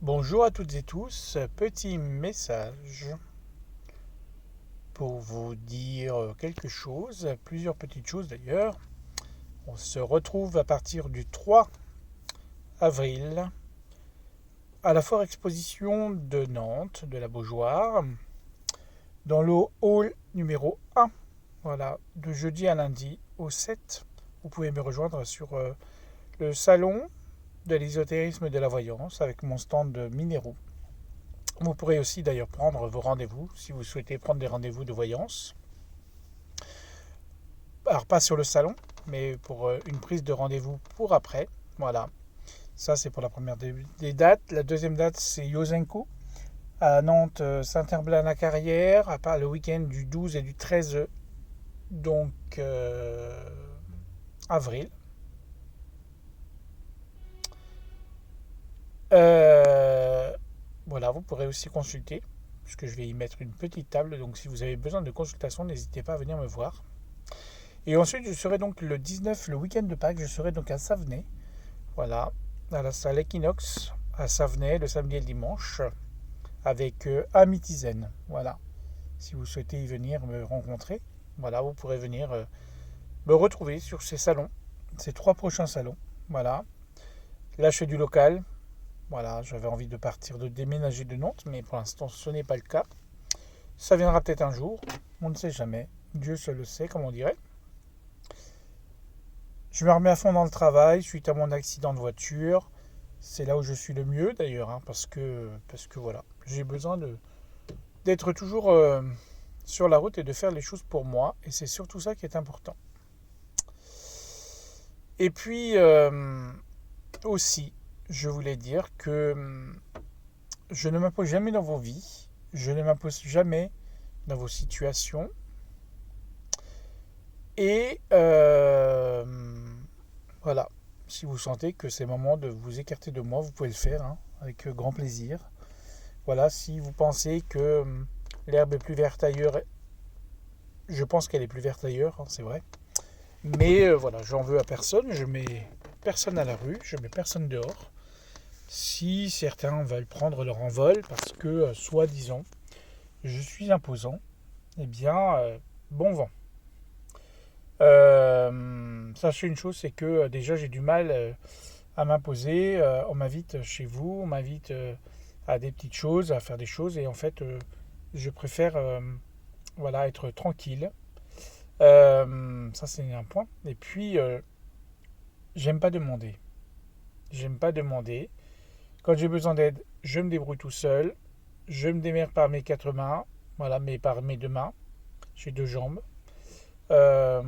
Bonjour à toutes et tous, petit message pour vous dire quelque chose, plusieurs petites choses d'ailleurs. On se retrouve à partir du 3 avril à la Foire Exposition de Nantes, de la Beaujoire, dans le hall numéro 1, voilà, de jeudi à lundi au 7. Vous pouvez me rejoindre sur le salon de l'ésotérisme et de la voyance avec mon stand de minéraux. Vous pourrez aussi d'ailleurs prendre vos rendez-vous si vous souhaitez prendre des rendez-vous de voyance. Alors pas sur le salon, mais pour une prise de rendez-vous pour après. Voilà, ça c'est pour la première des dates. La deuxième date c'est Yosenko à Nantes, Saint-Herblain-la-Carrière, à part le week-end du 12 et du 13 donc avril. Voilà, vous pourrez aussi consulter, puisque je vais y mettre une petite table. Donc si vous avez besoin de consultation, n'hésitez pas à venir me voir. Et ensuite, je serai donc le 19, le week-end de Pâques, je serai donc à Savenay. Voilà, à la salle Equinox, à Savenay, le samedi et le dimanche, avec Amitizen. Voilà, si vous souhaitez y venir me rencontrer, voilà, vous pourrez venir me retrouver sur ces salons, ces 3 prochains salons. Voilà, là je fais du local. Voilà, j'avais envie de partir, de déménager de Nantes, mais pour l'instant ce n'est pas le cas. Ça viendra peut-être un jour, on ne sait jamais. Dieu seul le sait, comme on dirait. Je me remets à fond dans le travail suite à mon accident de voiture. C'est là où je suis le mieux d'ailleurs, hein, parce que voilà, j'ai besoin d'être toujours sur la route et de faire les choses pour moi. Et c'est surtout ça qui est important. Et puis aussi, je voulais dire que je ne m'impose jamais dans vos vies. Je ne m'impose jamais dans vos situations. Et voilà, si vous sentez que c'est le moment de vous écarter de moi, vous pouvez le faire, hein, avec grand plaisir. Voilà, si vous pensez que l'herbe est plus verte ailleurs, je pense qu'elle est plus verte ailleurs, hein, c'est vrai. Mais voilà, j'en veux à personne, je mets personne à la rue, je mets personne dehors. Si certains veulent prendre leur envol parce que, soi-disant, je suis imposant, eh bien, bon vent. Sachez une chose, c'est que déjà j'ai du mal à m'imposer. On m'invite chez vous, on m'invite à des petites choses, à faire des choses, et en fait, je préfère voilà, être tranquille. Ça, c'est un point. Et puis, j'aime pas demander. J'aime pas demander. Quand j'ai besoin d'aide, je me débrouille tout seul. Je me démerde par mes 4 mains, voilà, mais par mes 2 mains. J'ai 2 jambes. Euh,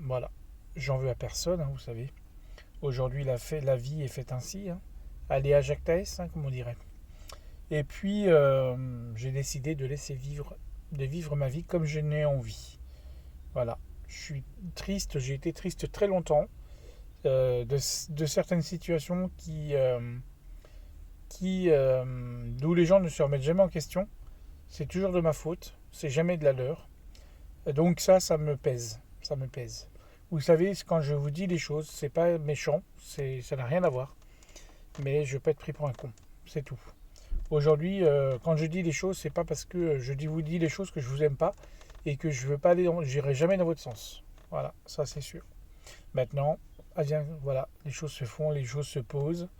voilà. J'en veux à personne, hein, vous savez. Aujourd'hui, la vie est faite ainsi, hein. Aléa jactae, hein, comme on dirait. Et puis, j'ai décidé de laisser de vivre ma vie comme je n'ai envie. Voilà. Je suis triste, j'ai été triste très longtemps de certaines situations d'où les gens ne se remettent jamais en question. C'est toujours de ma faute, c'est jamais de la leur. Donc ça me pèse, ça me pèse. Vous savez, quand je vous dis les choses, c'est pas méchant, ça n'a rien à voir. Mais je peux être pris pour un con, c'est tout. Aujourd'hui, quand je dis les choses, c'est pas parce que vous dis les choses que je vous aime pas et que je veux pas aller, j'irai jamais dans votre sens. Voilà, ça c'est sûr. Maintenant, voilà, les choses se font, les choses se posent.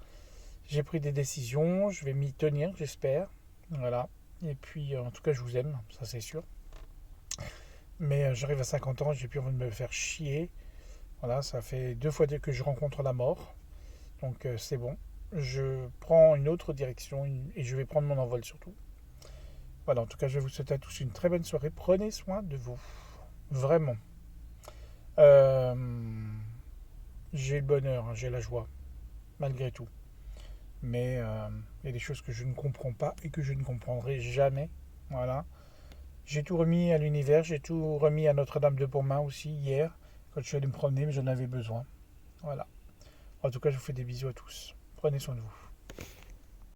J'ai pris des décisions, je vais m'y tenir, j'espère. Voilà. Et puis, en tout cas, je vous aime, ça c'est sûr. Mais j'arrive à 50 ans, j'ai plus envie de me faire chier. Voilà, ça fait 2 fois que je rencontre la mort. Donc c'est bon. Je prends une autre direction et je vais prendre mon envol surtout. Voilà, en tout cas, je vous souhaite à tous une très bonne soirée. Prenez soin de vous. Vraiment. Euh, j'ai le bonheur, hein, j'ai la joie, malgré tout. Mais il y a des choses que je ne comprends pas et que je ne comprendrai jamais. Voilà. J'ai tout remis à l'univers, j'ai tout remis à Notre-Dame de Pontmain aussi hier, quand je suis allé me promener, mais j'en avais besoin. Voilà. En tout cas, je vous fais des bisous à tous. Prenez soin de vous.